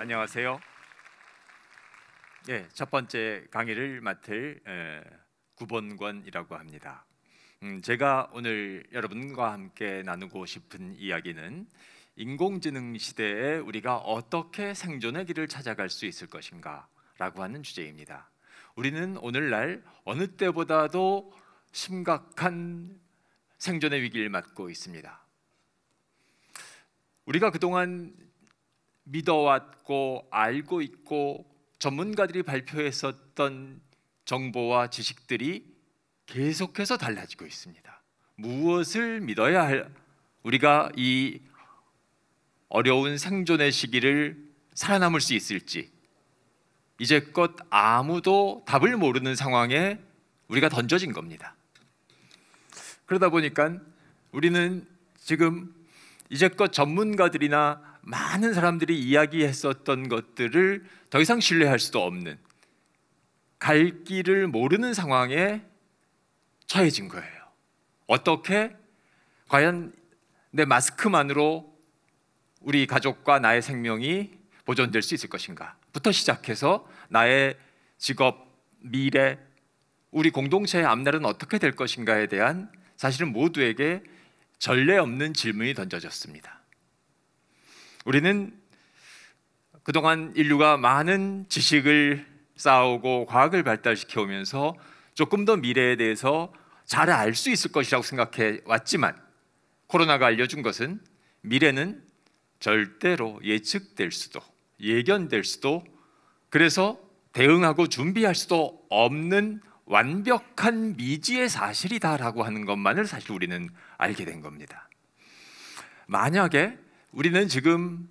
안녕하세요. 첫 번째 강의를 맡을 구본권이라고 합니다. 제가 오늘 여러분과 함께 나누고 싶은 이야기는 인공지능 시대에 우리가 어떻게 생존의 길을 찾아갈 수 있을 것인가 라고 하는 주제입니다. 우리는 오늘날 어느 때보다도 심각한 생존의 위기를 맞고 있습니다. 우리가 그동안 믿어왔고 알고 있고 전문가들이 발표했었던 정보와 지식들이 계속해서 달라지고 있습니다. 무엇을 믿어야 할 우리가 이 어려운 생존의 시기를 살아남을 수 있을지 이제껏 아무도 답을 모르는 상황에 우리가 던져진 겁니다. 그러다 보니까 우리는 지금 이제껏 전문가들이나 많은 사람들이 이야기했었던 것들을 더 이상 신뢰할 수도 없는, 갈 길을 모르는 상황에 처해진 거예요. 어떻게 과연 내 마스크만으로 우리 가족과 나의 생명이 보존될 수 있을 것인가 부터 시작해서 나의 직업, 미래, 우리 공동체의 앞날은 어떻게 될 것인가에 대한 사실은 모두에게 전례 없는 질문이 던져졌습니다. 우리는 그동안 인류가 많은 지식을 쌓아오고 과학을 발달시켜 오면서 조금 더 미래에 대해서 잘 알 수 있을 것이라고 생각해 왔지만, 코로나가 알려준 것은 미래는 절대로 예측될 수도 예견될 수도, 그래서 대응하고 준비할 수도 없는 완벽한 미지의 사실이다라고 하는 것만을 사실 우리는 알게 된 겁니다. 만약에 우리는 지금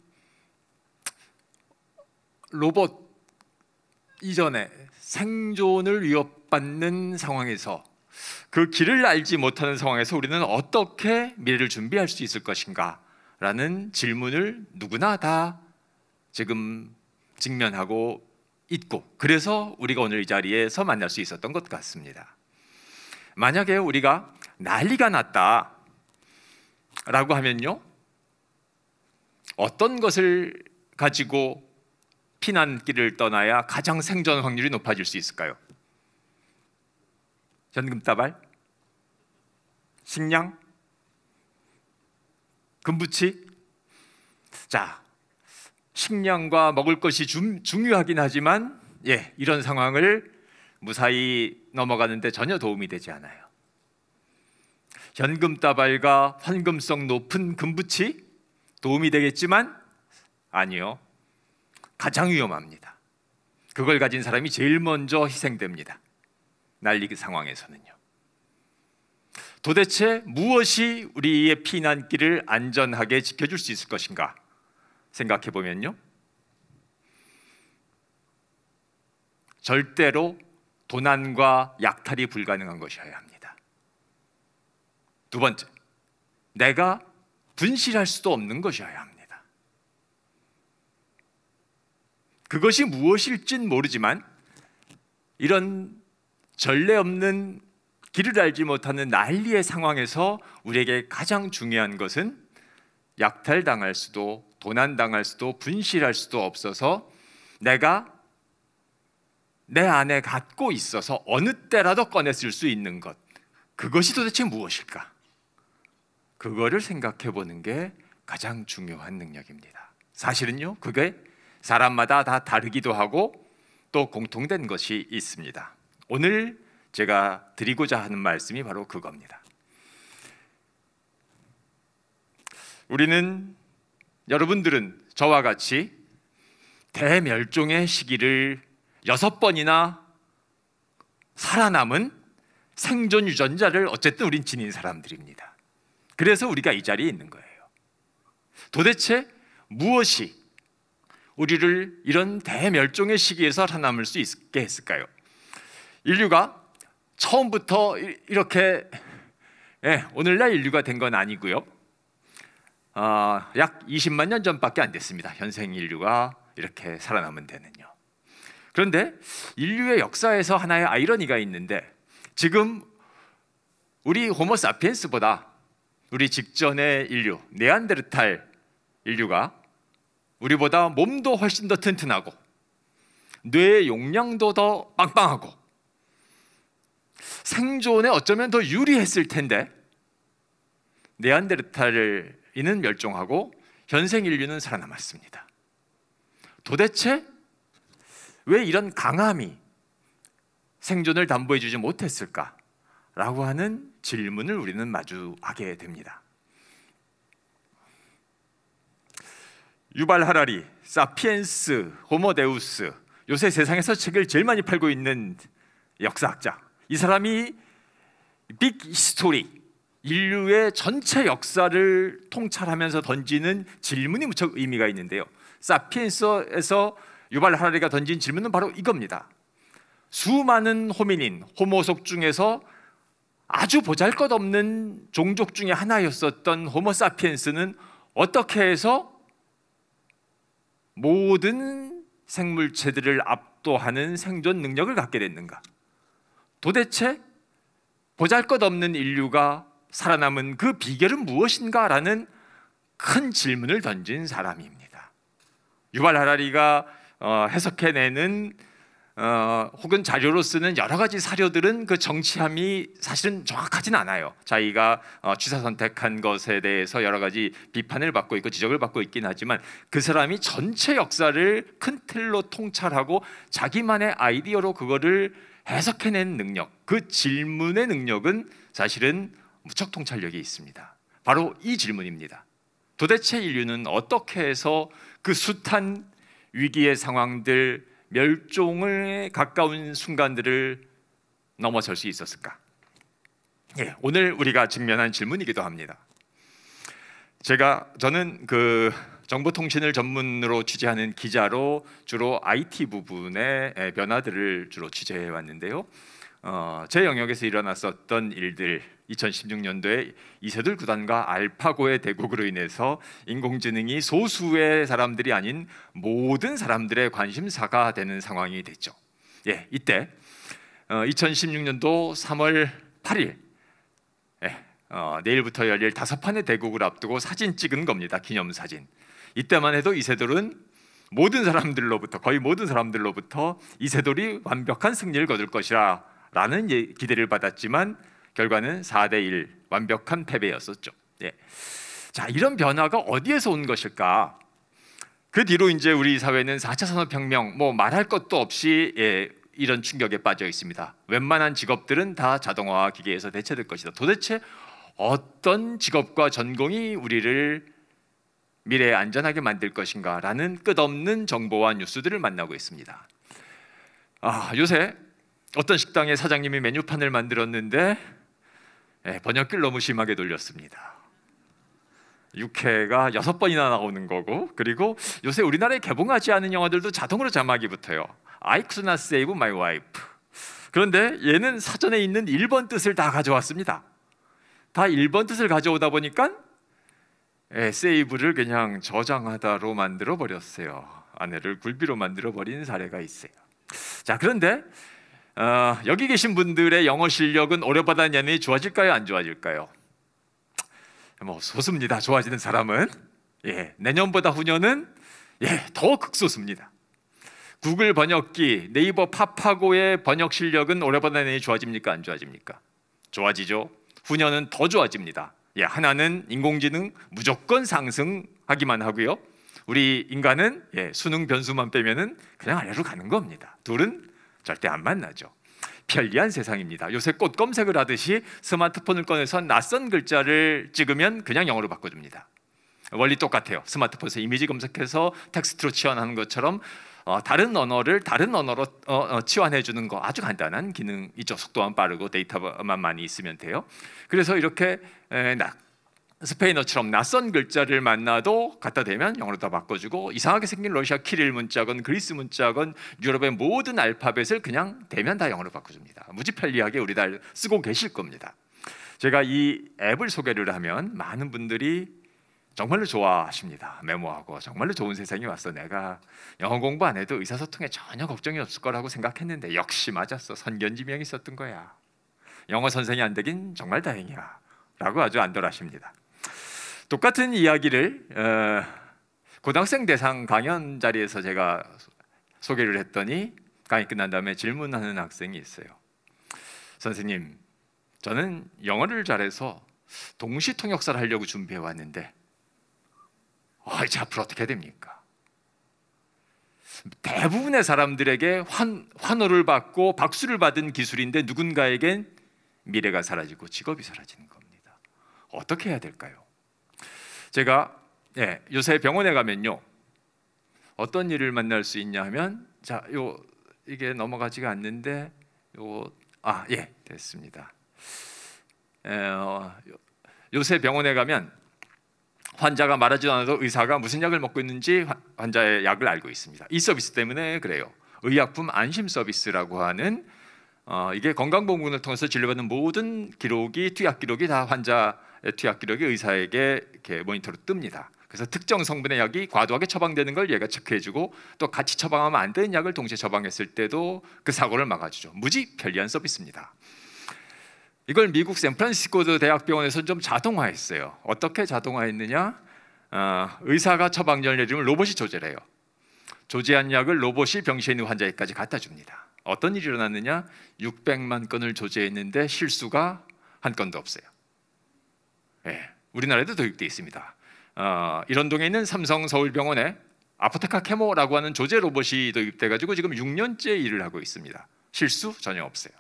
로봇 이전에 생존을 위협받는 상황에서, 그 길을 알지 못하는 상황에서 우리는 어떻게 미래를 준비할 수 있을 것인가 라는 질문을 누구나 다 지금 직면하고 있고, 그래서 우리가 오늘 이 자리에서 만날 수 있었던 것 같습니다. 만약에 우리가 난리가 났다 라고 하면요, 어떤 것을 가지고 피난길을 떠나야 가장 생존 확률이 높아질 수 있을까요? 현금다발? 식량? 금부치? 자, 식량과 먹을 것이 중요하긴 하지만 이런 상황을 무사히 넘어가는데 전혀 도움이 되지 않아요. 현금다발과 환금성 높은 금부치? 도움이 되겠지만 아니요, 가장 위험합니다. 그걸 가진 사람이 제일 먼저 희생됩니다. 난리 상황에서는요. 도대체 무엇이 우리의 피난길을 안전하게 지켜줄 수 있을 것인가 생각해 보면요, 절대로 도난과 약탈이 불가능한 것이어야 합니다. 두 번째, 내가 분실할 수도 없는 것이어야 합니다. 그것이 무엇일진 모르지만 이런 전례 없는, 길을 알지 못하는 난리의 상황에서 우리에게 가장 중요한 것은 약탈당할 수도 도난당할 수도 분실할 수도 없어서 내가 내 안에 갖고 있어서 어느 때라도 꺼냈을 수 있는 것, 그것이 도대체 무엇일까? 그거를 생각해 보는 게 가장 중요한 능력입니다. 사실은요, 그게 사람마다 다 다르기도 하고 또 공통된 것이 있습니다. 오늘 제가 드리고자 하는 말씀이 바로 그겁니다. 여러분들은 저와 같이 대멸종의 시기를 6번이나 살아남은 생존 유전자를 어쨌든 우린 지닌 사람들입니다. 그래서 우리가 이 자리에 있는 거예요. 도대체 무엇이 우리를 이런 대멸종의 시기에서 살아남을 수 있게 했을까요? 인류가 처음부터 이렇게 오늘날 인류가 된 건 아니고요, 약 20만 년 전밖에 안 됐습니다. 현생 인류가 이렇게 살아남은 데는요. 그런데 인류의 역사에서 하나의 아이러니가 있는데, 지금 우리 호모 사피엔스보다 우리 직전의 인류, 네안데르탈 인류가 우리보다 몸도 훨씬 더 튼튼하고 뇌의 용량도 더 빵빵하고 생존에 어쩌면 더 유리했을 텐데 네안데르탈인은 멸종하고 현생 인류는 살아남았습니다. 도대체 왜 이런 강함이 생존을 담보해 주지 못했을까라고 하는 질문을 우리는 마주하게 됩니다. 유발 하라리, 사피엔스, 호모데우스, 요새 세상에서 책을 제일 많이 팔고 있는 역사학자, 이 사람이 빅 히스토리, 인류의 전체 역사를 통찰하면서 던지는 질문이 무척 의미가 있는데요. 사피엔스에서 유발 하라리가 던진 질문은 바로 이겁니다. 수많은 호미닌, 호모속 중에서 아주 보잘것없는 종족 중에 하나였었던 호모사피엔스는 어떻게 해서 모든 생물체들을 압도하는 생존 능력을 갖게 됐는가? 도대체 보잘것없는 인류가 살아남은 그 비결은 무엇인가? 라는 큰 질문을 던진 사람입니다. 유발 하라리가 해석해내는 혹은 자료로 쓰는 여러 가지 사료들은 그 정치함이 사실은 정확하진 않아요. 자기가 취사 선택한 것에 대해서 여러 가지 비판을 받고 있고 지적을 받고 있긴 하지만 그 사람이 전체 역사를 큰 틀로 통찰하고 자기만의 아이디어로 그거를 해석해낸 능력, 그 질문의 능력은 사실은 무척 통찰력이 있습니다. 바로 이 질문입니다. 도대체 인류는 어떻게 해서 그 숱한 위기의 상황들, 멸종에 가까운 순간들을 넘어설 수 있었을까? 오늘 우리가 직면한 질문이기도 합니다. 저는 그 정보통신을 전문으로 취재하는 기자로 주로 IT 부분의 변화들을 주로 취재해 왔는데요. 제 영역에서 일어났었던 일들, 2016년도에 이세돌 구단과 알파고의 대국으로 인해서 인공지능이 소수의 사람들이 아닌 모든 사람들의 관심사가 되는 상황이 됐죠. 이때 2016년도 3월 8일 내일부터 열릴 5판의 대국을 앞두고 사진 찍은 겁니다. 기념사진. 이때만 해도 이세돌은 거의 모든 사람들로부터 이세돌이 완벽한 승리를 거둘 것이라 라는 기대를 받았지만 결과는 4대1 완벽한 패배였었죠. 자, 이런 변화가 어디에서 온 것일까? 그 뒤로 이제 우리 사회는 4차 산업혁명 말할 것도 없이 이런 충격에 빠져 있습니다. 웬만한 직업들은 다 자동화와 기계에서 대체될 것이다. 도대체 어떤 직업과 전공이 우리를 미래에 안전하게 만들 것인가 라는 끝없는 정보와 뉴스들을 만나고 있습니다. 요새 어떤 식당의 사장님이 메뉴판을 만들었는데 번역기를 너무 심하게 돌렸습니다. 육회가 6번이나 나오는 거고, 그리고 요새 우리나라에 개봉하지 않은 영화들도 자동으로 자막이 붙어요. I could not save my wife. 그런데 얘는 사전에 있는 1번 뜻을 다 가져왔습니다. 다 1번 뜻을 가져오다 보니까 세이브를 그냥 저장하다로 만들어 버렸어요. 아내를 굴비로 만들어 버린 사례가 있어요. 자, 그런데 여기 계신 분들의 영어 실력은 올해보다 내년이 좋아질까요? 안 좋아질까요? 소수입니다. 좋아지는 사람은 내년보다 후년은 더 극소수입니다. 구글 번역기, 네이버 팝하고의 번역 실력은 올해보다 내년이 좋아집니까? 안 좋아집니까? 좋아지죠. 후년은 더 좋아집니다. 하나는 인공지능 무조건 상승하기만 하고요. 우리 인간은 수능 변수만 빼면은 그냥 아래로 가는 겁니다. 둘은 절대 안 만나죠. 편리한 세상입니다. 요새 꽃 검색을 하듯이 스마트폰을 꺼내서 낯선 글자를 찍으면 그냥 영어로 바꿔줍니다. 원리 똑같아요. 스마트폰에서 이미지 검색해서 텍스트로 치환하는 것처럼 다른 언어를 다른 언어로 치환해 주는 거 아주 간단한 기능이죠. 속도만 빠르고 데이터만 많이 있으면 돼요. 그래서 이렇게 스페인어처럼 낯선 글자를 만나도 갖다 대면 영어로 다 바꿔주고, 이상하게 생긴 러시아 키릴 문자건 그리스 문자건 유럽의 모든 알파벳을 그냥 대면 다 영어로 바꿔줍니다. 무지 편리하게 우리 다 쓰고 계실 겁니다. 제가 이 앱을 소개를 하면 많은 분들이 정말로 좋아하십니다. 메모하고 정말로 좋은 세상이 왔어. 내가 영어 공부 안 해도 의사소통에 전혀 걱정이 없을 거라고 생각했는데 역시 맞았어. 선견지명이 있었던 거야. 영어 선생이 안 되긴 정말 다행이야 라고 아주 안돌하십니다. 똑같은 이야기를 고등학생 대상 강연 자리에서 제가 소개를 했더니 강의 끝난 다음에 질문하는 학생이 있어요. 선생님, 저는 영어를 잘해서 동시 통역사를 하려고 준비해 왔는데 이제 앞으로 어떻게 해야 됩니까? 대부분의 사람들에게 환호를 받고 박수를 받은 기술인데 누군가에겐 미래가 사라지고 직업이 사라지는 겁니다. 어떻게 해야 될까요? 제가 요새 병원에 가면요, 어떤 일을 만날 수 있냐 하면, 이게 넘어가지가 않는데, 됐습니다. 요새 병원에 가면 환자가 말하지도 않아도 의사가 무슨 약을 먹고 있는지 환자의 약을 알고 있습니다. 이 서비스 때문에 그래요. 의약품 안심 서비스라고 하는 이게 건강보험공단을 통해서 진료받는 모든 기록이, 투약 기록이 다 환자의 투약 기록이 의사에게 이렇게 모니터로 뜹니다. 그래서 특정 성분의 약이 과도하게 처방되는 걸 얘가 체크해주고, 또 같이 처방하면 안 되는 약을 동시에 처방했을 때도 그 사고를 막아주죠. 무지 편리한 서비스입니다. 이걸 미국 샌프란시스코 대학병원에서 좀 자동화했어요. 어떻게 자동화했느냐? 의사가 처방전을 내리면 로봇이 조제를 해요. 조제한 약을 로봇이 병실에 있는 환자에게까지 갖다 줍니다. 어떤 일이 일어났느냐? 600만 건을 조제했는데 실수가 한 건도 없어요. 우리나라에도 도입되어 있습니다. 일원동에 있는 삼성 서울병원에 아포테카 케모라고 하는 조제 로봇이 도입돼가지고 지금 6년째 일을 하고 있습니다. 실수 전혀 없어요.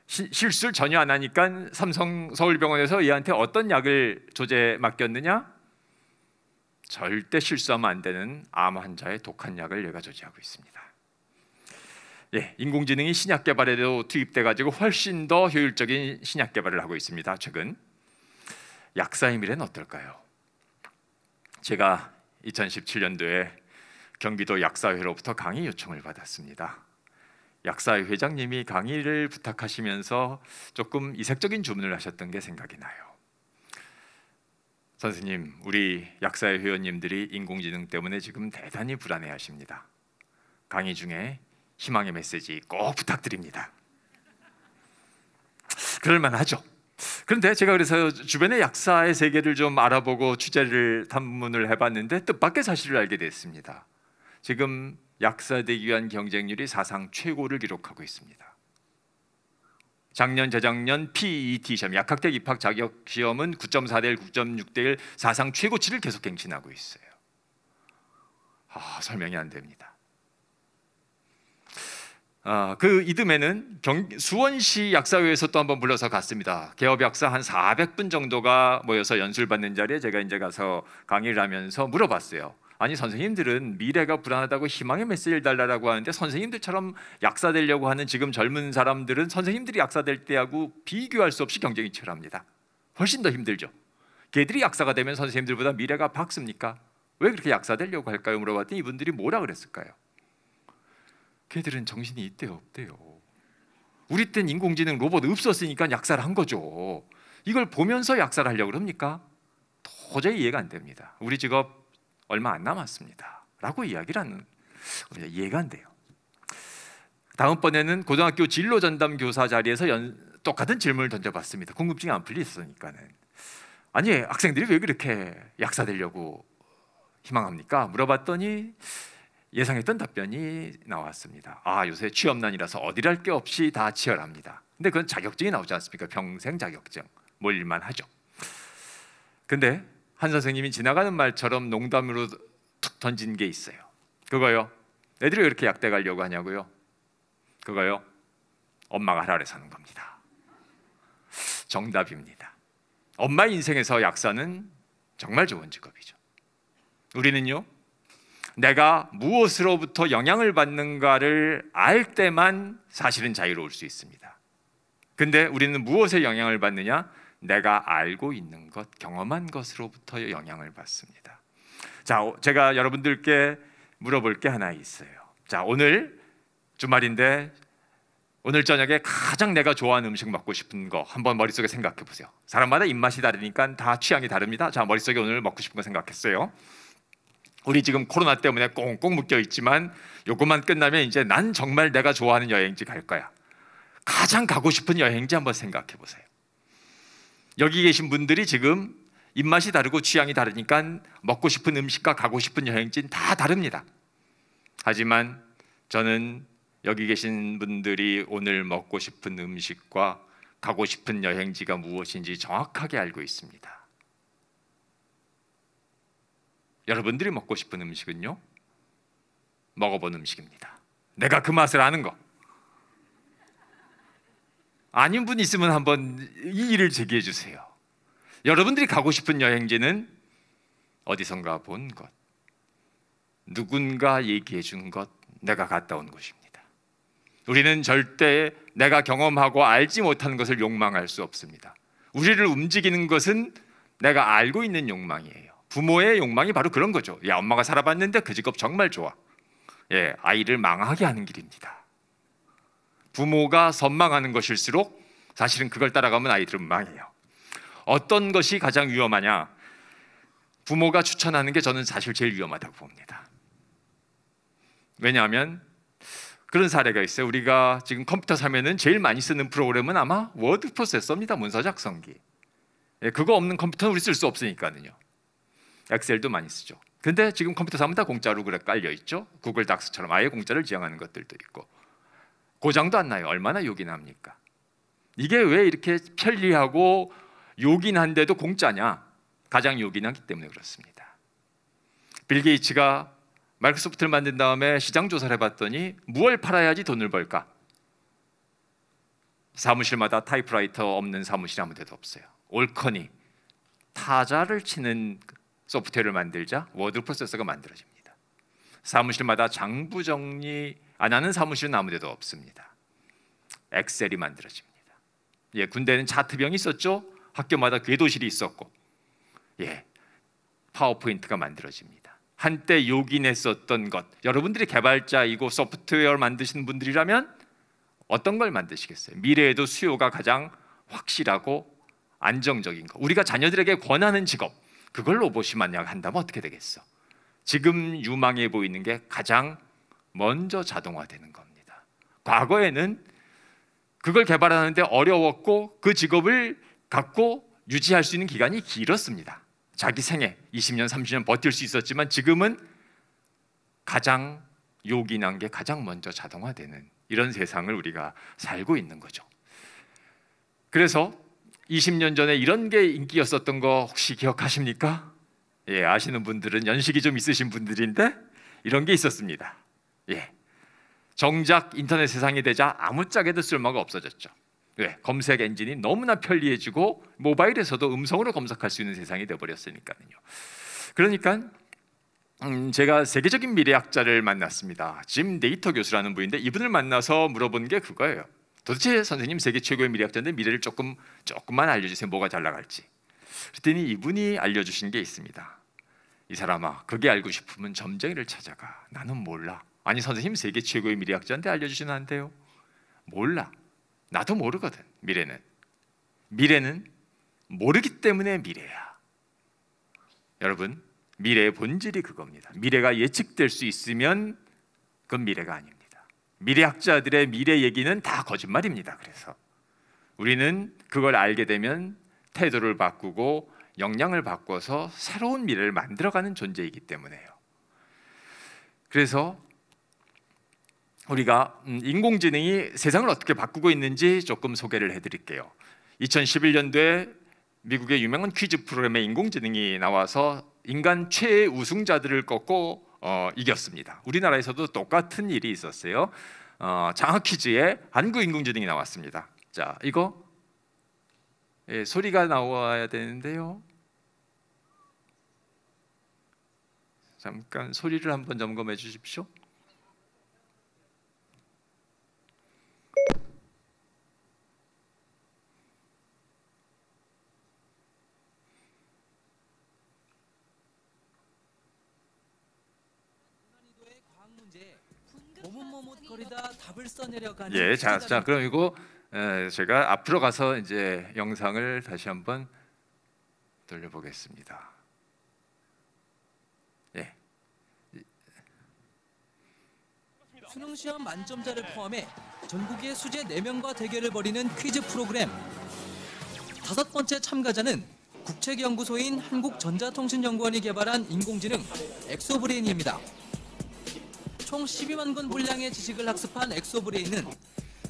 실수를 전혀 안 하니까 삼성 서울병원에서 얘한테 어떤 약을 조제 맡겼느냐? 절대 실수하면 안 되는 암 환자의 독한 약을 얘가 조제하고 있습니다. 인공지능이 신약 개발에도 투입돼가지고 훨씬 더 효율적인 신약 개발을 하고 있습니다. 최근 약사의 미래는 어떨까요? 제가 2017년도에 경기도 약사회로부터 강의 요청을 받았습니다. 약사회 회장님이 강의를 부탁하시면서 조금 이색적인 주문을 하셨던 게 생각이 나요. 선생님, 우리 약사회 회원님들이 인공지능 때문에 지금 대단히 불안해하십니다. 강의 중에 희망의 메시지 꼭 부탁드립니다. 그럴만하죠. 그런데 제가 그래서 주변의 약사의 세계를 좀 알아보고 취재를 탐문을 해봤는데 뜻밖의 사실을 알게 됐습니다. 지금 약사 되기 위한 경쟁률이 사상 최고를 기록하고 있습니다. 작년, 재작년 PET 시험, 약학대 입학 자격 시험은 9.4대 1, 9.6대 1 사상 최고치를 계속 갱신하고 있어요. 설명이 안 됩니다. 그 이듬해는 수원시 약사회에서 또 한번 불러서 갔습니다. 개업 약사 한 400분 정도가 모여서 연수를 받는 자리에 제가 이제 가서 강의를 하면서 물어봤어요. 아니, 선생님들은 미래가 불안하다고 희망의 메시지를 달라고 하는데 선생님들처럼 약사 되려고 하는 지금 젊은 사람들은 선생님들이 약사 될 때하고 비교할 수 없이 경쟁이 치열합니다. 훨씬 더 힘들죠. 걔들이 약사가 되면 선생님들보다 미래가 밝습니까? 왜 그렇게 약사 되려고 할까요? 물어봤더니 이분들이 뭐라 그랬을까요? 걔들은 정신이 있대요, 없대요. 우리 땐 인공지능 로봇 없었으니까 약사를 한 거죠. 이걸 보면서 약사를 하려고 그럽니까? 도저히 이해가 안 됩니다. 우리 직업 얼마 안 남았습니다 라고 이야기를 하는, 이해가 안 돼요. 다음번에는 고등학교 진로 전담 교사 자리에서 똑같은 질문을 던져봤습니다. 궁금증이 안 풀리셨으니까는. 아니, 학생들이 왜 그렇게 약사 되려고 희망합니까? 물어봤더니 예상했던 답변이 나왔습니다. 요새 취업난이라서 어디를 할 게 없이 다 치열합니다. 근데 그건 자격증이 나오지 않습니까? 평생 자격증 몰릴만 하죠. 근데 한 선생님이 지나가는 말처럼 농담으로 툭 던진 게 있어요. 그거요, 애들이 왜 이렇게 약대 가려고 하냐고요? 그거요, 엄마가 하라 그래서 하는 겁니다. 정답입니다. 엄마 인생에서 약사는 정말 좋은 직업이죠. 우리는요, 내가 무엇으로부터 영향을 받는가를 알 때만 사실은 자유로울 수 있습니다. 근데 우리는 무엇에 영향을 받느냐? 내가 알고 있는 것, 경험한 것으로부터 영향을 받습니다. 자, 제가 여러분들께 물어볼 게 하나 있어요. 자, 오늘 주말인데 오늘 저녁에 가장 내가 좋아하는 음식 먹고 싶은 거 한번 머릿속에 생각해 보세요. 사람마다 입맛이 다르니까 다 취향이 다릅니다. 자, 머릿속에 오늘 먹고 싶은 거 생각했어요. 우리 지금 코로나 때문에 꽁꽁 묶여 있지만 요것만 끝나면 이제 난 정말 내가 좋아하는 여행지 갈 거야. 가장 가고 싶은 여행지 한번 생각해 보세요. 여기 계신 분들이 지금 입맛이 다르고 취향이 다르니까 먹고 싶은 음식과 가고 싶은 여행지는 다 다릅니다. 하지만 저는 여기 계신 분들이 오늘 먹고 싶은 음식과 가고 싶은 여행지가 무엇인지 정확하게 알고 있습니다. 여러분들이 먹고 싶은 음식은요, 먹어본 음식입니다. 내가 그 맛을 아는 거. 아닌 분 있으면 한번 이의를 제기해 주세요. 여러분들이 가고 싶은 여행지는 어디선가 본 것, 누군가 얘기해 준 것, 내가 갔다 온 곳입니다. 우리는 절대 내가 경험하고 알지 못하는 것을 욕망할 수 없습니다. 우리를 움직이는 것은 내가 알고 있는 욕망이에요. 부모의 욕망이 바로 그런 거죠. 야, 엄마가 살아봤는데 그 직업 정말 좋아. 예, 아이를 망하게 하는 길입니다. 부모가 선망하는 것일수록 사실은 그걸 따라가면 아이들은 망해요. 어떤 것이 가장 위험하냐? 부모가 추천하는 게 저는 사실 제일 위험하다고 봅니다. 왜냐하면 그런 사례가 있어요. 우리가 지금 컴퓨터 사면은 제일 많이 쓰는 프로그램은 아마 워드 프로세서입니다. 문서 작성기. 예, 그거 없는 컴퓨터는 우리 쓸 수 없으니까요. 엑셀도 많이 쓰죠. 근데 지금 컴퓨터 사면 다 공짜로 그래 깔려 있죠. 구글 닥스처럼 아예 공짜를 지향하는 것들도 있고, 고장도 안 나요. 얼마나 요긴합니까? 이게 왜 이렇게 편리하고 요긴한데도 공짜냐? 가장 요긴하기 때문에 그렇습니다. 빌 게이츠가 마이크로소프트를 만든 다음에 시장 조사를 해봤더니 무엇을 팔아야지 돈을 벌까? 사무실마다 타이프라이터 없는 사무실이 아무 데도 없어요. 올커니 타자를 치는 소프트웨어를 만들자 워드 프로세서가 만들어집니다. 사무실마다 장부 정리 안 하는 사무실은 아무 데도 없습니다. 엑셀이 만들어집니다. 예, 군대는 차트병이 있었죠. 학교마다 궤도실이 있었고, 예, 파워포인트가 만들어집니다. 한때 요긴했었던 것, 여러분들이 개발자이고 소프트웨어를 만드시는 분들이라면 어떤 걸 만드시겠어요? 미래에도 수요가 가장 확실하고 안정적인 거, 우리가 자녀들에게 권하는 직업, 그걸 로봇이 만약 한다면 어떻게 되겠어? 지금 유망해 보이는 게 가장 먼저 자동화되는 겁니다. 과거에는 그걸 개발하는데 어려웠고 그 직업을 갖고 유지할 수 있는 기간이 길었습니다. 자기 생애 20년, 30년 버틸 수 있었지만 지금은 가장 요긴한 게 가장 먼저 자동화되는 이런 세상을 우리가 살고 있는 거죠. 그래서 20년 전에 이런 게 인기였었던 거 혹시 기억하십니까? 예, 아시는 분들은 연식이 좀 있으신 분들인데 이런 게 있었습니다. 예, 정작 인터넷 세상이 되자 아무짝에도 쓸모가 없어졌죠. 왜? 검색 엔진이 너무나 편리해지고 모바일에서도 음성으로 검색할 수 있는 세상이 되어버렸으니까요. 그러니까 제가 세계적인 미래학자를 만났습니다. 짐 데이터 교수라는 분인데 이분을 만나서 물어본 게 그거예요. 도대체 선생님 세계 최고의 미래학자인데 미래를 조금만 알려주세요. 뭐가 잘 나갈지. 그랬더니 이분이 알려주신 게 있습니다. 이 사람아, 그게 알고 싶으면 점쟁이를 찾아가. 나는 몰라. 아니 선생님 세계 최고의 미래학자인데 알려주시면 안 돼요? 몰라. 나도 모르거든. 미래는 모르기 때문에 미래야. 여러분, 미래의 본질이 그겁니다. 미래가 예측될 수 있으면 그건 미래가 아닙니다. 미래학자들의 미래 얘기는 다 거짓말입니다. 그래서 우리는 그걸 알게 되면 태도를 바꾸고 역량을 바꿔서 새로운 미래를 만들어가는 존재이기 때문에요. 그래서 우리가 인공지능이 세상을 어떻게 바꾸고 있는지 조금 소개를 해드릴게요. 2011년도에 미국의 유명한 퀴즈 프로그램에 인공지능이 나와서 인간 최애 우승자들을 꺾고 이겼습니다. 우리나라에서도 똑같은 일이 있었어요. 장학 퀴즈에 한국 인공지능이 나왔습니다. 자, 이거 예, 소리가 나와야 되는데요. 잠깐 소리를 한번 점검해 주십시오. 머뭇머뭇거리다 답을 써내려가는. 예, 자, 그럼 이거 제가 앞으로 가서 이제 영상을 다시 한번 돌려보겠습니다. 예. 수능 시험 만점자를 포함해 전국의 수재 4명과 대결을 벌이는 퀴즈 프로그램. 5번째 참가자는 국책연구소인 한국전자통신연구원이 개발한 인공지능 엑소브레인입니다. 총 12만 건 분량의 지식을 학습한 엑소브레인은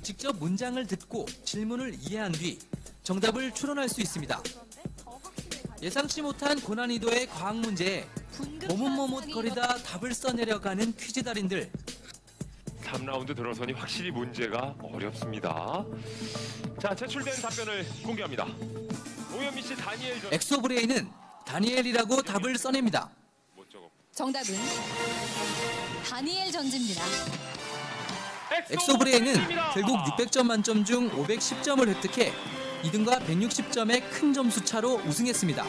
직접 문장을 듣고 질문을 이해한 뒤 정답을 추론할 수 있습니다. 예상치 못한 고난이도의 과학 문제에 머뭇머뭇거리다 답을 써내려가는 퀴즈 달인들. 3라운드 들어서니 확실히 문제가 어렵습니다. 자, 제출된 답변을 공개합니다. 오현미 씨, 다니엘 전... 엑소브레인은 다니엘이라고 답을 써냅니다. 정답은 다니엘 전지입니다. 엑소브레인은 결국 600점 만점 중 510점을 획득해 2등과 160점의 큰 점수 차로 우승했습니다.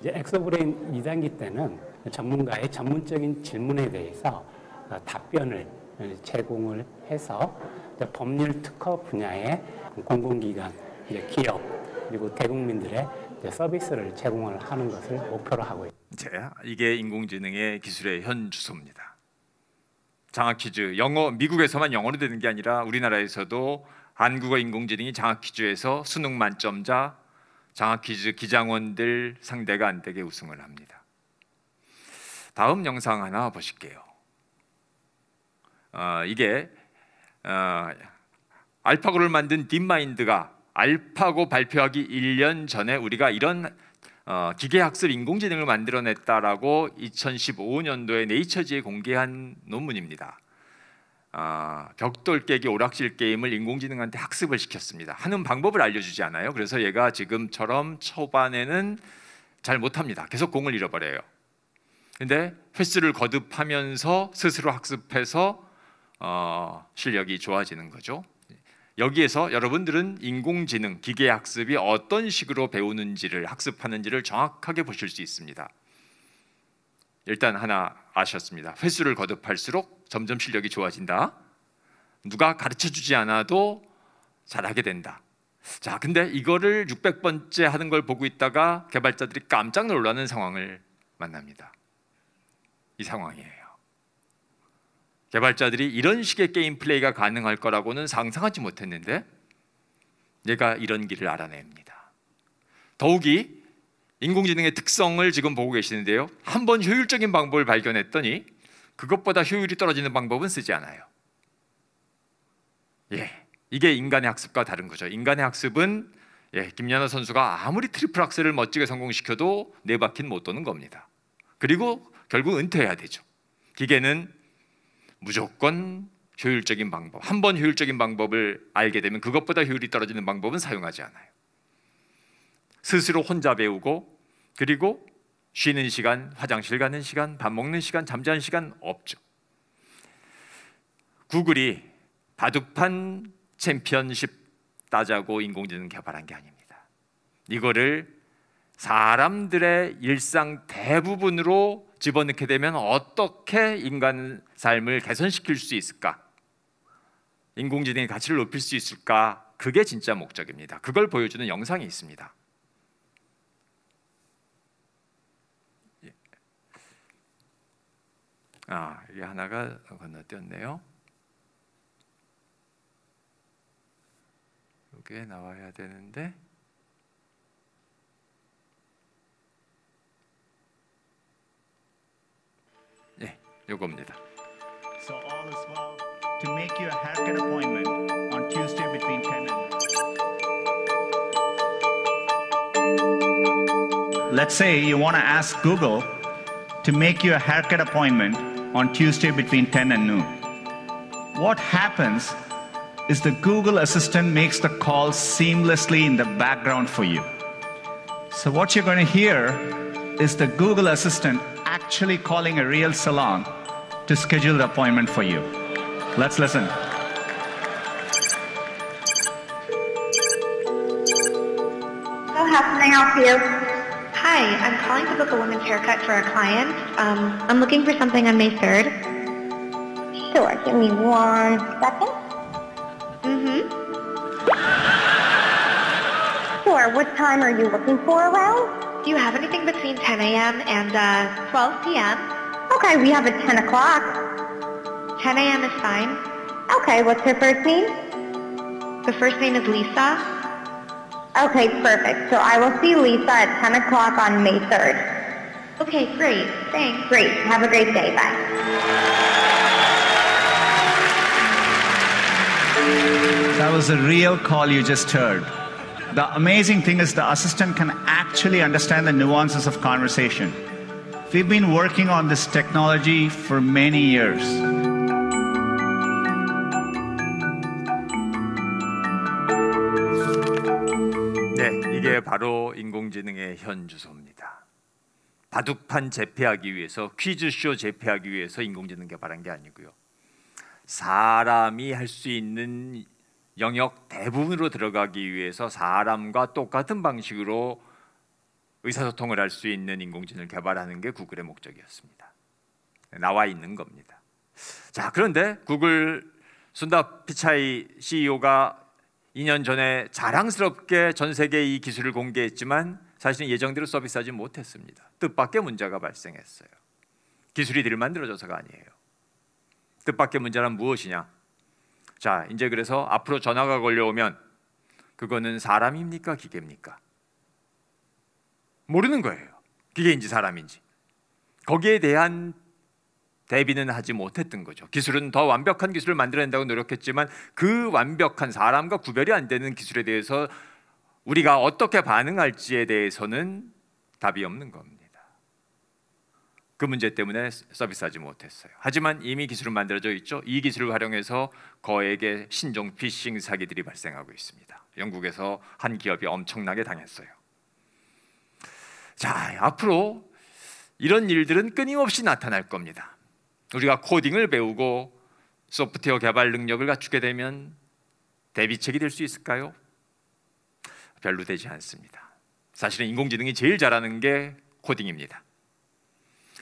이제 엑소브레인 2단계 때는 전문가의 전문적인 질문에 대해서 답변을 제공을 해서 법률 특허 분야의 공공기관, 기업 그리고 대국민들의 서비스를 제공을 하는 것을 목표로 하고 있습니다. 이게 인공지능의 기술의 현 주소입니다. 장학 퀴즈, 영어 미국에서만 영어로 되는 게 아니라 우리나라에서도 한국어 인공지능이 장학 퀴즈에서 수능 만점자, 장학 퀴즈 기장원들 상대가 안 되게 우승을 합니다. 다음 영상 하나 보실게요. 이게 알파고를 만든 딥마인드가 알파고 발표하기 1년 전에 우리가 이런 기계학습 인공지능을 만들어냈다라고 2015년도에 네이처지에 공개한 논문입니다. 벽돌 깨기 오락실 게임을 인공지능한테 학습을 시켰습니다. 하는 방법을 알려주지 않아요. 그래서 얘가 지금처럼 초반에는 잘 못합니다. 계속 공을 잃어버려요. 근데 횟수를 거듭하면서 스스로 학습해서 실력이 좋아지는 거죠. 여기에서 여러분들은 인공지능, 기계학습이 어떤 식으로 배우는지를 학습하는지를 정확하게 보실 수 있습니다. 일단 하나 아셨습니다. 횟수를 거듭할수록 점점 실력이 좋아진다. 누가 가르쳐주지 않아도 잘하게 된다. 자, 근데 이거를 600번째 하는 걸 보고 있다가 개발자들이 깜짝 놀라는 상황을 만납니다. 이 상황이에요. 개발자들이 이런 식의 게임 플레이가 가능할 거라고는 상상하지 못했는데 얘가 이런 길을 알아냅니다. 더욱이 인공지능의 특성을 지금 보고 계시는데요. 한번 효율적인 방법을 발견했더니 그것보다 효율이 떨어지는 방법은 쓰지 않아요. 이게 인간의 학습과 다른 거죠. 인간의 학습은 김연아 선수가 아무리 트리플 악셀을 멋지게 성공시켜도 4바퀴는 못 도는 겁니다. 그리고 결국 은퇴해야 되죠. 기계는 무조건 효율적인 방법, 한 번 효율적인 방법을 알게 되면 그것보다 효율이 떨어지는 방법은 사용하지 않아요. 스스로 혼자 배우고 그리고 쉬는 시간, 화장실 가는 시간, 밥 먹는 시간, 잠자는 시간 없죠. 구글이 바둑판 챔피언십 따자고 인공지능 개발한 게 아닙니다. 이거를 사람들의 일상 대부분으로 집어넣게 되면 어떻게 인간 삶을 개선시킬 수 있을까? 인공지능의 가치를 높일 수 있을까? 그게 진짜 목적입니다. 그걸 보여주는 영상이 있습니다. 이게 하나가 건너뛰었네요. 이게 나와야 되는데 요겁니다. So all is well. To make you a haircut appointment on Tuesday between 10 and Let's say you want to ask Google to make you a haircut appointment on Tuesday between 10 and noon. What happens is the Google Assistant makes the call seamlessly in the background for you. So what you're going to hear is the Google Assistant actually calling a real salon to schedule the appointment for you. Let's listen. So how can I help you? Hi, I'm calling to book a woman's haircut for a client. I'm looking for something on May 3rd. Sure, give me 1 second. Sure, what time are you looking for around? Do you have anything between 10 a.m. and 12 p.m.? Okay, we have a 10 o'clock. 10 a.m. is fine. Okay, what's her first name? The first name is Lisa. Okay, perfect. So I will see Lisa at 10 o'clock on May 3rd. Okay, great. Thanks. Great. Have a great day. Bye. That was a real call you just heard. The amazing thing is the assistant can actually understand the nuances of conversation. We've been working on this technology for many years. 네, 이게 바로 인공지능의 현 주소입니다. 바둑판 재패하기 위해서, 퀴즈쇼 재패하기 위해서 인공지능 개발한 게 아니고요. 사람이 할 수 있는 영역 대부분으로 들어가기 위해서 사람과 똑같은 방식으로 의사소통을 할 수 있는 인공지능을 개발하는 게 구글의 목적이었습니다. 나와 있는 겁니다. 자, 그런데 구글 순다 피차이 CEO가 2년 전에 자랑스럽게 전 세계에 이 기술을 공개했지만 사실은 예정대로 서비스하지 못했습니다. 뜻밖의 문제가 발생했어요. 기술이 늘 만들어져서가 아니에요. 뜻밖의 문제란 무엇이냐? 자, 이제 그래서 앞으로 전화가 걸려오면 그거는 사람입니까? 기계입니까? 모르는 거예요. 기계인지 사람인지. 거기에 대한 대비는 하지 못했던 거죠. 기술은 더 완벽한 기술을 만들어낸다고 노력했지만 그 완벽한 사람과 구별이 안 되는 기술에 대해서 우리가 어떻게 반응할지에 대해서는 답이 없는 겁니다. 그 문제 때문에 서비스하지 못했어요. 하지만 이미 기술은 만들어져 있죠. 이 기술을 활용해서 거액의 신종 피싱 사기들이 발생하고 있습니다. 영국에서 한 기업이 엄청나게 당했어요. 자, 앞으로 이런 일들은 끊임없이 나타날 겁니다. 우리가 코딩을 배우고 소프트웨어 개발 능력을 갖추게 되면 대비책이 될 수 있을까요? 별로 되지 않습니다. 사실은 인공지능이 제일 잘하는 게 코딩입니다.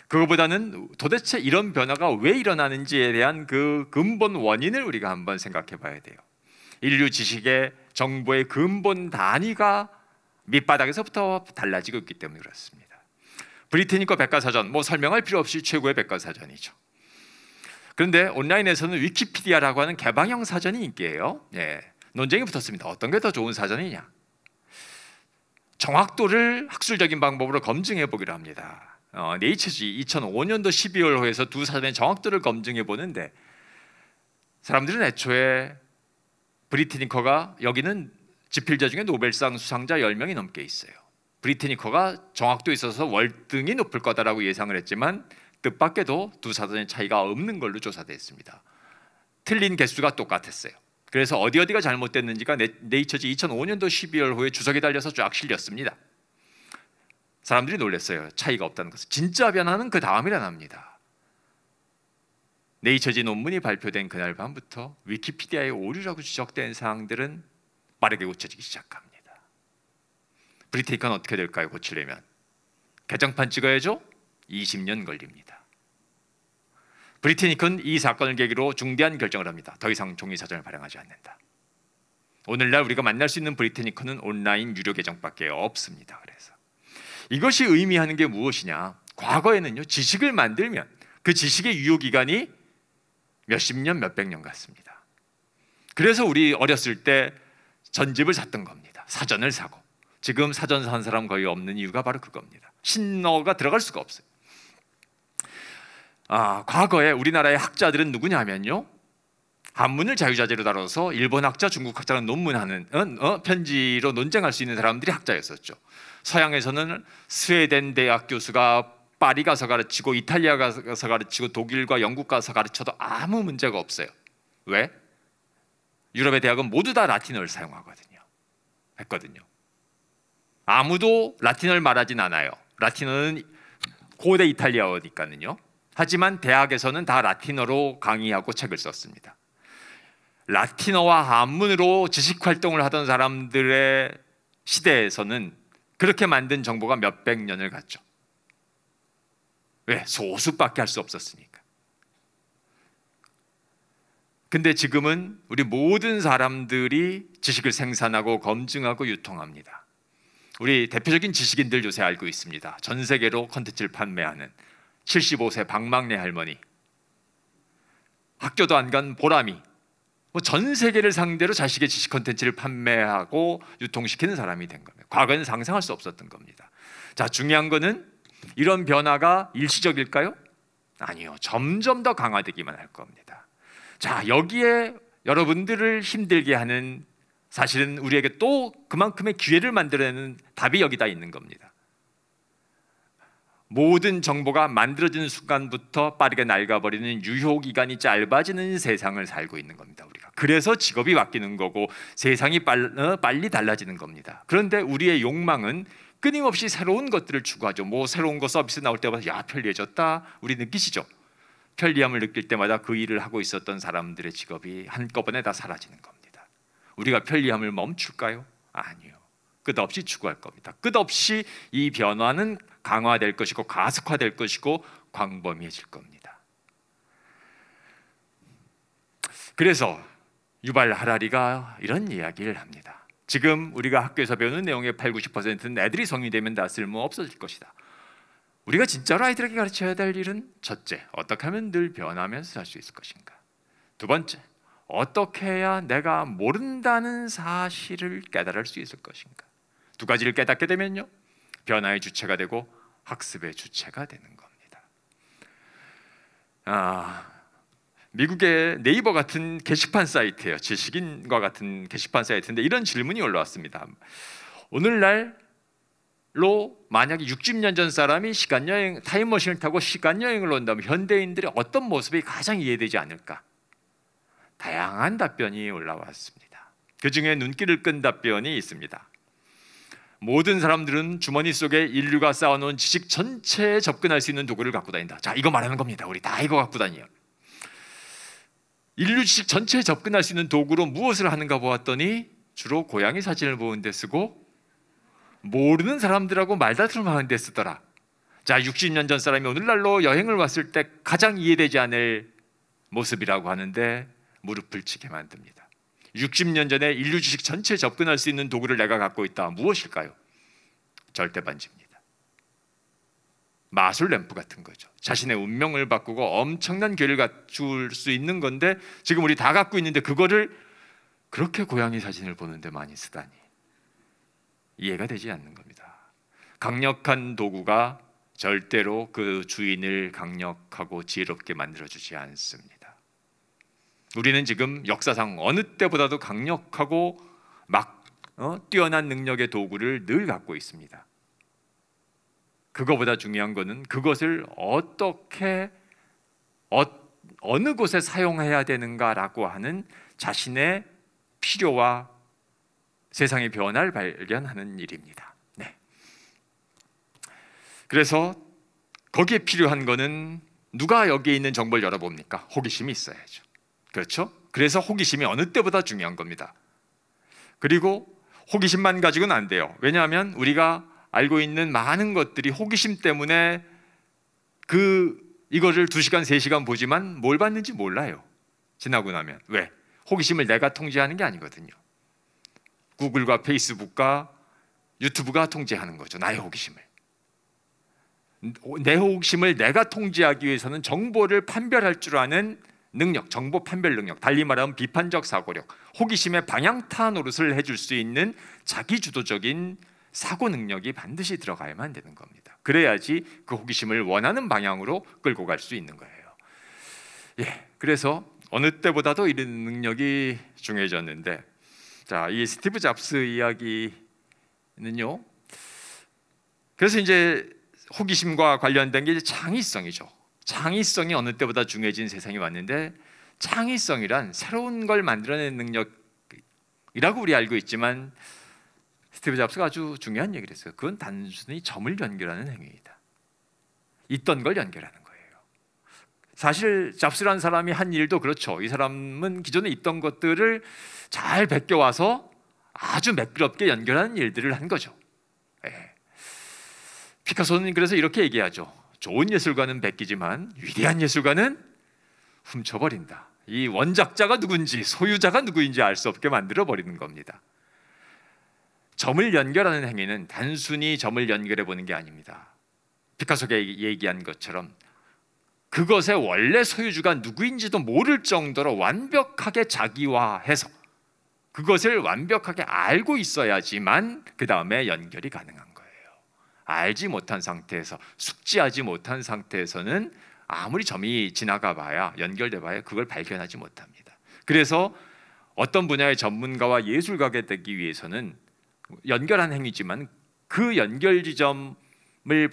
그거보다는 도대체 이런 변화가 왜 일어나는지에 대한 그 근본 원인을 우리가 한번 생각해 봐야 돼요. 인류 지식의 정보의 근본 단위가 밑바닥에서부터 달라지고 있기 때문에 그렇습니다. 브리테니커 백과사전, 뭐 설명할 필요 없이 최고의 백과사전이죠. 그런데 온라인에서는 위키피디아라고 하는 개방형 사전이 인기예요. 예, 논쟁이 붙었습니다. 어떤 게 더 좋은 사전이냐? 정확도를 학술적인 방법으로 검증해 보기로 합니다. 네이처지 2005년도 12월호에서 두 사전의 정확도를 정확도를 보는데 사람들은 애초에 브리트니커가 여기는 지필자 중에 노벨상 수상자 10명이 넘게 있어요. 브리트니커가 정확도에 있어서 월등히 높을 거다라고 예상을 했지만 뜻밖에도 두 사전의 차이가 없는 걸로 조사됐습니다. 틀린 개수가 똑같았어요. 그래서 어디가 잘못됐는지가 네이처지 2005년도 12월호에 주석에 달려서 쫙 실렸습니다. 사람들이 놀랐어요. 차이가 없다는 것을. 진짜 변화는 그 다음에 일어납니다. 네이처지 논문이 발표된 그날 밤부터 위키피디아의 오류라고 지적된 사항들은 빠르게 고쳐지기 시작합니다. 브리테니커는 어떻게 될까요? 고치려면 개정판 찍어야죠? 20년 걸립니다. 브리테니커는 이 사건을 계기로 중대한 결정을 합니다. 더 이상 종이사전을 발행하지 않는다. 오늘날 우리가 만날 수 있는 브리테니커는 온라인 유료 계정밖에 없습니다. 그래서 이것이 의미하는 게 무엇이냐? 과거에는요, 지식을 만들면 그 지식의 유효 기간이 몇십 년, 몇백 년 같습니다. 그래서 우리 어렸을 때 전집을 샀던 겁니다. 사전을 사고. 지금 사전 산 사람 거의 없는 이유가 바로 그겁니다. 신어가 들어갈 수가 없어요. 과거에 우리나라의 학자들은 누구냐면요, 한문을 자유자재로 다뤄서 일본 학자, 중국 학자랑 논문하는 편지로 논쟁할 수 있는 사람들이 학자였었죠. 서양에서는 스웨덴 대학 교수가 파리 가서 가르치고 이탈리아 가서 가르치고 독일과 영국 가서 가르쳐도 아무 문제가 없어요. 왜? 유럽의 대학은 모두 다 라틴어를 사용하거든요. 했거든요. 아무도 라틴어를 말하진 않아요. 라틴어는 고대 이탈리아어니까요. 하지만 대학에서는 다 라틴어로 강의하고 책을 썼습니다. 라틴어와 한문으로 지식 활동을 하던 사람들의 시대에서는 그렇게 만든 정보가 몇백 년을 갔죠. 왜? 소수밖에 할 수 없었으니까. 근데 지금은 우리 모든 사람들이 지식을 생산하고 검증하고 유통합니다. 우리 대표적인 지식인들 요새 알고 있습니다. 전 세계로 콘텐츠를 판매하는 75세 박막내 할머니, 학교도 안 간 보람이, 전 세계를 상대로 자식의 지식 콘텐츠를 판매하고 유통시키는 사람이 된 겁니다. 과거에는 상상할 수 없었던 겁니다. 자, 중요한 거는 이런 변화가 일시적일까요? 아니요. 점점 더 강화되기만 할 겁니다. 자, 여기에 여러분들을 힘들게 하는, 사실은 우리에게 또 그만큼의 기회를 만들어내는 답이 여기다 있는 겁니다. 모든 정보가 만들어지는 순간부터 빠르게 낡아버리는 유효기간이 짧아지는 세상을 살고 있는 겁니다. 우리가. 그래서 직업이 바뀌는 거고 세상이 빨리 달라지는 겁니다. 그런데 우리의 욕망은 끊임없이 새로운 것들을 추구하죠. 뭐 새로운 거 서비스 나올 때마다 야, 편리해졌다. 우리 느끼시죠? 편리함을 느낄 때마다 그 일을 하고 있었던 사람들의 직업이 한꺼번에 다 사라지는 겁니다. 우리가 편리함을 멈출까요? 아니요. 끝없이 추구할 겁니다. 끝없이 이 변화는 강화될 것이고 가속화될 것이고 광범위해질 겁니다. 그래서 유발 하라리가 이런 이야기를 합니다. 지금 우리가 학교에서 배우는 내용의 80~90%는 애들이 성인이 되면 다 쓸모 없어질 것이다. 우리가 진짜로 아이들에게 가르쳐야 될 일은 첫째, 어떻게 하면 늘 변하면서 살 수 있을 것인가. 두 번째, 어떻게 해야 내가 모른다는 사실을 깨달을 수 있을 것인가. 두 가지를 깨닫게 되면요, 변화의 주체가 되고 학습의 주체가 되는 겁니다. 미국의 네이버 같은 게시판 사이트예요. 지식인과 같은 게시판 사이트인데 이런 질문이 올라왔습니다. 오늘날로 만약에 60년 전 사람이 시간여행, 타임머신을 타고 시간여행을 온다면 현대인들의 어떤 모습이 가장 이해되지 않을까? 다양한 답변이 올라왔습니다. 그 중에 눈길을 끈 답변이 있습니다. 모든 사람들은 주머니 속에 인류가 쌓아놓은 지식 전체에 접근할 수 있는 도구를 갖고 다닌다. 자, 이거 말하는 겁니다. 우리 다 이거 갖고 다녀요. 인류 지식 전체에 접근할 수 있는 도구로 무엇을 하는가 보았더니 주로 고양이 사진을 보는 데 쓰고 모르는 사람들하고 말다툼을 하는 데 쓰더라. 자, 60년 전 사람이 오늘날로 여행을 왔을 때 가장 이해되지 않을 모습이라고 하는데 무릎을 치게 만듭니다. 60년 전에 인류 지식 전체에 접근할 수 있는 도구를 내가 갖고 있다. 무엇일까요? 절대반지입니다. 마술 램프 같은 거죠. 자신의 운명을 바꾸고 엄청난 기회를 갖출 수 있는 건데 지금 우리 다 갖고 있는데 그거를 그렇게 고양이 사진을 보는데 많이 쓰다니 이해가 되지 않는 겁니다. 강력한 도구가 절대로 그 주인을 강력하고 지혜롭게 만들어주지 않습니다. 우리는 지금 역사상 어느 때보다도 강력하고 뛰어난 능력의 도구를 늘 갖고 있습니다. 그거보다 중요한 것은 그것을 어떻게 어느 곳에 사용해야 되는가라고 하는 자신의 필요와 세상의 변화를 발견하는 일입니다. 네. 그래서 거기에 필요한 것은 누가 여기에 있는 정보를 열어봅니까? 호기심이 있어야죠. 그렇죠? 그래서 호기심이 어느 때보다 중요한 겁니다. 그리고 호기심만 가지고는 안 돼요. 왜냐하면 우리가 알고 있는 많은 것들이 호기심 때문에 이거를 2시간, 3시간 보지만 뭘 봤는지 몰라요. 지나고 나면. 왜? 호기심을 내가 통제하는 게 아니거든요. 구글과 페이스북과 유튜브가 통제하는 거죠. 나의 호기심을. 내 호기심을 내가 통제하기 위해서는 정보를 판별할 줄 아는 능력, 정보 판별 능력, 달리 말하면 비판적 사고력, 호기심의 방향타 노릇을 해줄 수 있는 자기주도적인 사고 능력이 반드시 들어가야만 되는 겁니다. 그래야지 그 호기심을 원하는 방향으로 끌고 갈 수 있는 거예요. 그래서 어느 때보다도 이런 능력이 중요해졌는데, 자, 이 스티브 잡스 이야기는요. 그래서 이제 호기심과 관련된 게 이제 창의성이죠. 창의성이 어느 때보다 중요해진 세상이 왔는데, 창의성이란 새로운 걸 만들어내는 능력이라고 우리 알고 있지만 스티브 잡스가 아주 중요한 얘기를 했어요. 그건 단순히 점을 연결하는 행위이다. 있던 걸 연결하는 거예요. 사실 잡스라는 사람이 한 일도 그렇죠. 이 사람은 기존에 있던 것들을 잘 베껴와서 아주 매끄럽게 연결하는 일들을 한 거죠. 피카소는 그래서 이렇게 얘기하죠. 좋은 예술가는 베끼지만 위대한 예술가는 훔쳐버린다. 이 원작자가 누군지 소유자가 누구인지 알 수 없게 만들어버리는 겁니다. 점을 연결하는 행위는 단순히 점을 연결해 보는 게 아닙니다. 피카소가 얘기한 것처럼 그것의 원래 소유주가 누구인지도 모를 정도로 완벽하게 자기화해서 그것을 완벽하게 알고 있어야지만 그 다음에 연결이 가능한 거예요. 알지 못한 상태에서, 숙지하지 못한 상태에서는 아무리 점이 지나가 봐야, 연결돼 봐야 그걸 발견하지 못합니다. 그래서 어떤 분야의 전문가와 예술가가 되기 위해서는 연결한 행위지만 그 연결 지점을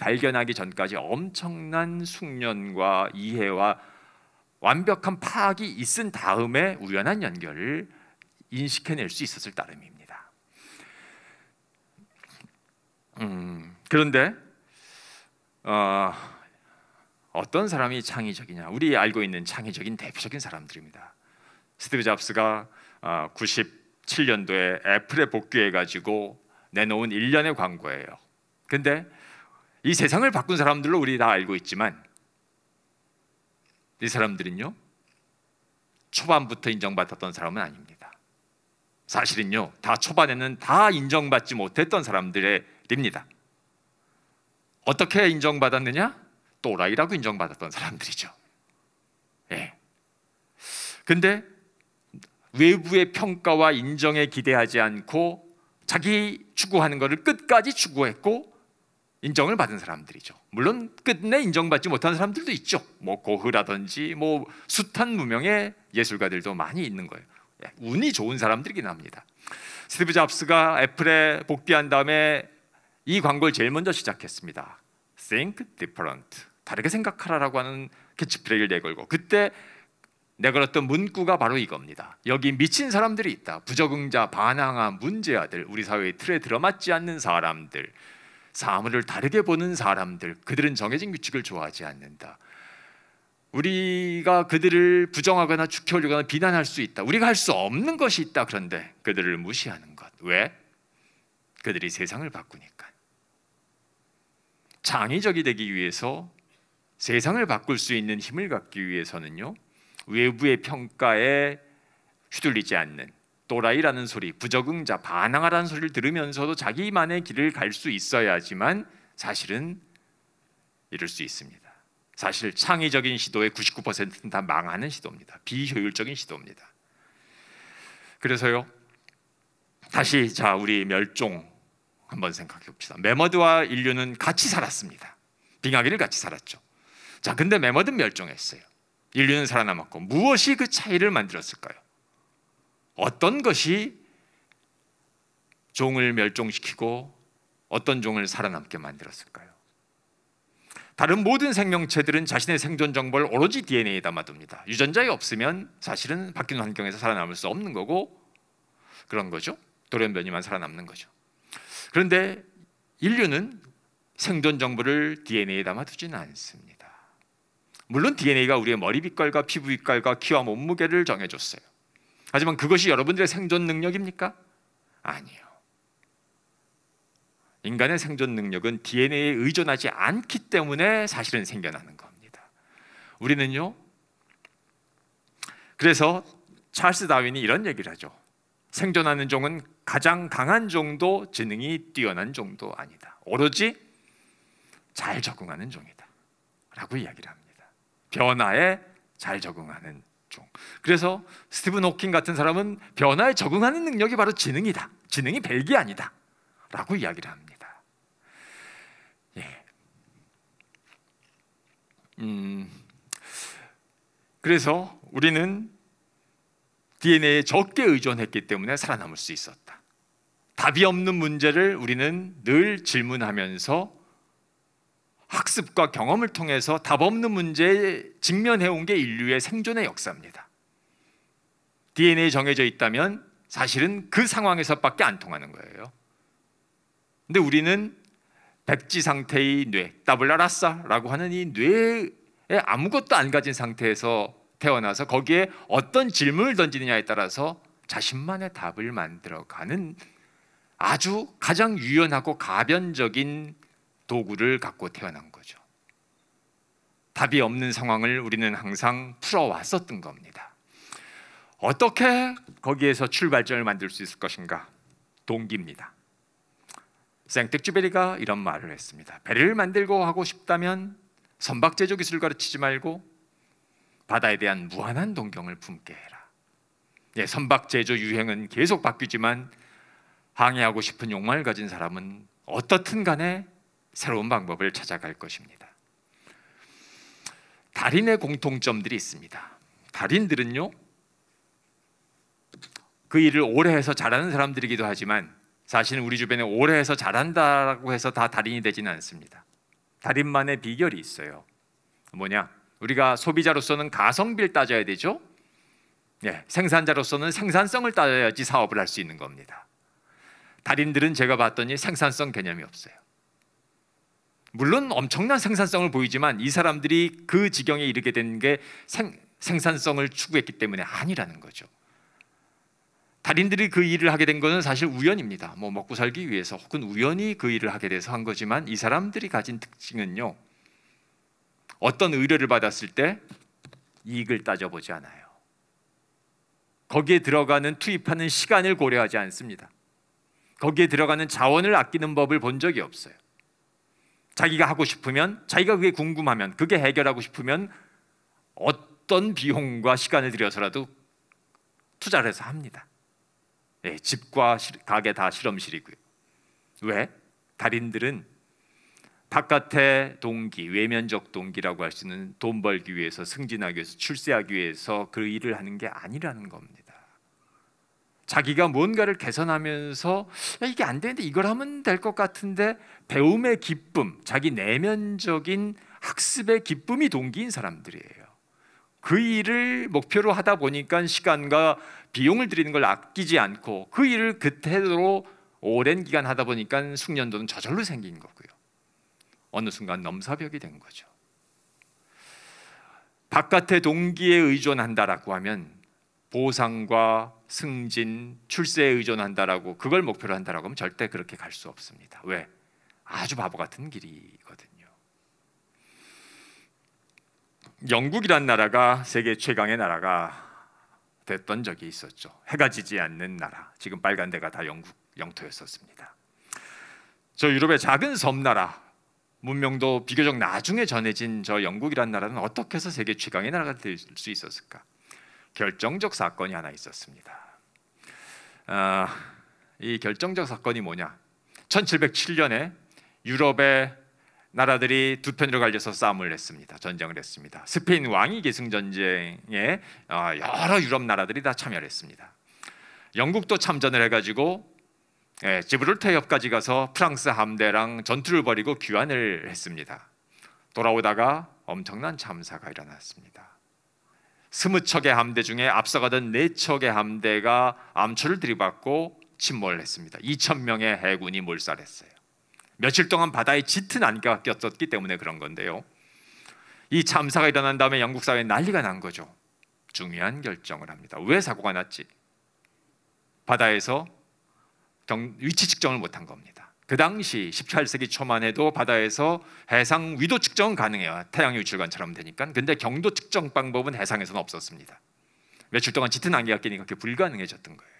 발견하기 전까지 엄청난 숙련과 이해와 완벽한 파악이 있은 다음에 우연한 연결을 인식해낼 수 있었을 따름입니다. 그런데 어떤 사람이 창의적이냐? 우리 알고 있는 창의적인 대표적인 사람들입니다. 스티브 잡스가 97년도에 애플에 복귀해가지고 내놓은 일련의 광고예요. 근데 이 세상을 바꾼 사람들로 우리 다 알고 있지만 이 사람들은요, 초반부터 인정받았던 사람은 아닙니다. 사실은요, 다 초반에는 다 인정받지 못했던 사람들입니다. 어떻게 인정받았느냐? 또라이라고 인정받았던 사람들이죠. 예. 근데 외부의 평가와 인정에 기대하지 않고 자기 추구하는 것을 끝까지 추구했고 인정을 받은 사람들이죠. 물론 끝내 인정받지 못한 사람들도 있죠. 뭐 고흐라든지 뭐 숱한 무명의 예술가들도 많이 있는 거예요. 운이 좋은 사람들이긴 합니다. 스티브 잡스가 애플에 복귀한 다음에 이 광고를 제일 먼저 시작했습니다. Think different. 다르게 생각하라라고 하는 캐치프레이즈를 내걸고, 그때 내걸었던 문구가 바로 이겁니다. 여기 미친 사람들이 있다. 부적응자, 반항아, 문제아들, 우리 사회의 틀에 들어맞지 않는 사람들, 사물을 다르게 보는 사람들, 그들은 정해진 규칙을 좋아하지 않는다. 우리가 그들을 부정하거나 죽여오거나 비난할 수 있다. 우리가 할 수 없는 것이 있다. 그런데 그들을 무시하는 것. 왜? 그들이 세상을 바꾸니까. 창의적이 되기 위해서, 세상을 바꿀 수 있는 힘을 갖기 위해서는요, 외부의 평가에 휘둘리지 않는, 또라이라는 소리, 부적응자, 반항하라는 소리를 들으면서도 자기만의 길을 갈 수 있어야지만 사실은 이룰 수 있습니다. 사실 창의적인 시도의 99%는 다 망하는 시도입니다. 비효율적인 시도입니다. 그래서요, 다시 자 우리 멸종 한번 생각해 봅시다. 매머드와 인류는 같이 살았습니다. 빙하기를 같이 살았죠. 자, 근데 매머드는 멸종했어요. 인류는 살아남았고, 무엇이 그 차이를 만들었을까요? 어떤 것이 종을 멸종시키고 어떤 종을 살아남게 만들었을까요? 다른 모든 생명체들은 자신의 생존 정보를 오로지 DNA에 담아둡니다. 유전자가 없으면 사실은 바뀐 환경에서 살아남을 수 없는 거고 그런 거죠. 돌연변이만 살아남는 거죠. 그런데 인류는 생존 정보를 DNA에 담아두지는 않습니다. 물론 DNA가 우리의 머리 빛깔과 피부 빛깔과 키와 몸무게를 정해줬어요. 하지만 그것이 여러분들의 생존 능력입니까? 아니요. 인간의 생존 능력은 DNA에 의존하지 않기 때문에 사실은 생겨나는 겁니다. 우리는요, 그래서 찰스 다윈이 이런 얘기를 하죠. 생존하는 종은 가장 강한 종도 지능이 뛰어난 종도 아니다. 오로지 잘 적응하는 종이다 라고 이야기를 합니다. 변화에 잘 적응하는 종. 그래서 스티븐 호킹 같은 사람은 변화에 적응하는 능력이 바로 지능이다. 지능이 벨기 아니다 라고 이야기를 합니다. 예. 그래서 우리는 DNA에 적게 의존했기 때문에 살아남을 수 있었다. 답이 없는 문제를 우리는 늘 질문하면서 학습과 경험을 통해서 답 없는 문제에 직면해온 게 인류의 생존의 역사입니다. DNA에 정해져 있다면 사실은 그 상황에서밖에 안 통하는 거예요. 근데 우리는 백지 상태의 뇌, 따블라라사라고 하는 이 뇌에 아무것도 안 가진 상태에서 태어나서 거기에 어떤 질문을 던지느냐에 따라서 자신만의 답을 만들어가는 아주 가장 유연하고 가변적인 도구를 갖고 태어난 거죠. 답이 없는 상황을 우리는 항상 풀어왔었던 겁니다. 어떻게 거기에서 출발점을 만들 수 있을 것인가? 동기입니다. 생텍쥐베리가 이런 말을 했습니다. 배를 만들고 하고 싶다면 선박 제조 기술을 가르치지 말고 바다에 대한 무한한 동경을 품게 해라. 예, 선박 제조 유행은 계속 바뀌지만 항해하고 싶은 욕망을 가진 사람은 어떻든 간에 새로운 방법을 찾아갈 것입니다. 달인의 공통점들이 있습니다. 달인들은요, 그 일을 오래 해서 잘하는 사람들이기도 하지만 사실은 우리 주변에 오래 해서 잘한다고 해서 다 달인이 되지는 않습니다. 달인만의 비결이 있어요. 뭐냐? 우리가 소비자로서는 가성비를 따져야 되죠. 예, 생산자로서는 생산성을 따져야지 사업을 할 수 있는 겁니다. 달인들은 제가 봤더니 생산성 개념이 없어요. 물론 엄청난 생산성을 보이지만 이 사람들이 그 지경에 이르게 된 게 생산성을 추구했기 때문에 아니라는 거죠. 달인들이 그 일을 하게 된 것은 사실 우연입니다. 뭐 먹고 살기 위해서 혹은 우연히 그 일을 하게 돼서 한 거지만 이 사람들이 가진 특징은요, 어떤 의뢰를 받았을 때 이익을 따져보지 않아요. 거기에 들어가는 투입하는 시간을 고려하지 않습니다. 거기에 들어가는 자원을 아끼는 법을 본 적이 없어요. 자기가 하고 싶으면, 자기가 그게 궁금하면, 그게 해결하고 싶으면 어떤 비용과 시간을 들여서라도 투자를 해서 합니다. 예, 집과 가게 다 실험실이고요. 왜? 달인들은 바깥의 동기, 외면적 동기라고 할 수 있는 돈 벌기 위해서, 승진하기 위해서, 출세하기 위해서 그 일을 하는 게 아니라는 겁니다. 자기가 뭔가를 개선하면서 이게 안 되는데 이걸 하면 될 것 같은데 배움의 기쁨, 자기 내면적인 학습의 기쁨이 동기인 사람들이에요. 그 일을 목표로 하다 보니까 시간과 비용을 들이는 걸 아끼지 않고 그 일을 그대로 오랜 기간 하다 보니까 숙련도는 저절로 생긴 거고요. 어느 순간 넘사벽이 된 거죠. 바깥의 동기에 의존한다라고 하면 보상과 승진, 출세에 의존한다라고 그걸 목표로 한다라고 하면 절대 그렇게 갈 수 없습니다. 왜? 아주 바보 같은 길이거든요. 영국이란 나라가 세계 최강의 나라가 됐던 적이 있었죠. 해가 지지 않는 나라, 지금 빨간 데가 다 영국 영토였었습니다. 저 유럽의 작은 섬나라, 문명도 비교적 나중에 전해진 저 영국이란 나라는 어떻게 해서 세계 최강의 나라가 될 수 있었을까? 결정적 사건이 하나 있었습니다. 이 결정적 사건이 뭐냐? 1707년에 유럽의 나라들이 두 편으로 갈려서 싸움을 했습니다. 전쟁을 했습니다. 스페인 왕위 계승 전쟁에 여러 유럽 나라들이 다 참여를 했습니다. 영국도 참전을 해가지고 지브롤터 협까지 가서 프랑스 함대랑 전투를 벌이고 귀환을 했습니다. 돌아오다가 엄청난 참사가 일어났습니다. 20척의 함대 중에 앞서가던 4척의 함대가 암초를 들이받고 침몰을 했습니다. 2,000명의 해군이 몰살했어요. 며칠 동안 바다에 짙은 안개가 꼈었기 때문에 그런 건데요. 이 참사가 일어난 다음에 영국 사회에 난리가 난 거죠. 중요한 결정을 합니다. 왜 사고가 났지? 바다에서 위치 측정을 못한 겁니다. 그 당시 18세기 초만 해도 바다에서 해상 위도 측정은 가능해요. 태양의 위치관처럼 되니까. 근데 경도 측정 방법은 해상에서는 없었습니다. 며칠 동안 짙은 안개가 끼니까 그게 불가능해졌던 거예요.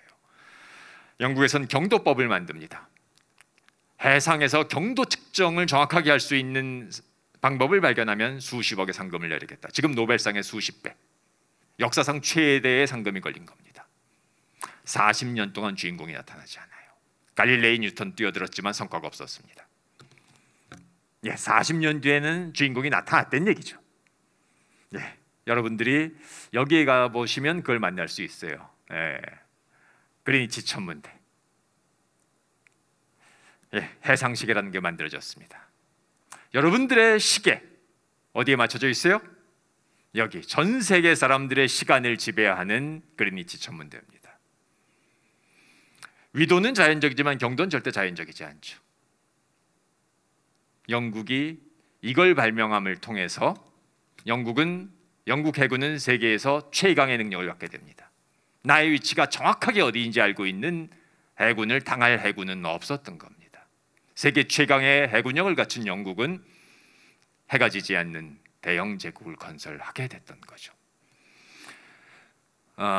영국에서는 경도법을 만듭니다. 해상에서 경도 측정을 정확하게 할 수 있는 방법을 발견하면 수십억의 상금을 내리겠다. 지금 노벨상의 수십 배, 역사상 최대의 상금이 걸린 겁니다. 40년 동안 주인공이 나타나지 않아요. 갈릴레이 뉴턴 뛰어들었지만 성과가 없었습니다. 40년 뒤에는 주인공이 나타났다는 얘기죠. 여러분들이 여기에 가보시면 그걸 만날 수 있어요. 그리니치 천문대. 해상시계라는 게 만들어졌습니다. 여러분들의 시계 어디에 맞춰져 있어요? 여기 전 세계 사람들의 시간을 지배하는 그리니치 천문대입니다. 위도는 자연적이지만 경도는 절대 자연적이지 않죠. 영국이 이걸 발명함을 통해서 영국 해군은 세계에서 최강의 능력을 갖게 됩니다. 나의 위치가 정확하게 어디인지 알고 있는 해군을 당할 해군은 없었던 겁니다. 세계 최강의 해군력을 갖춘 영국은 해가 지지 않는 대영 제국을 건설하게 됐던 거죠.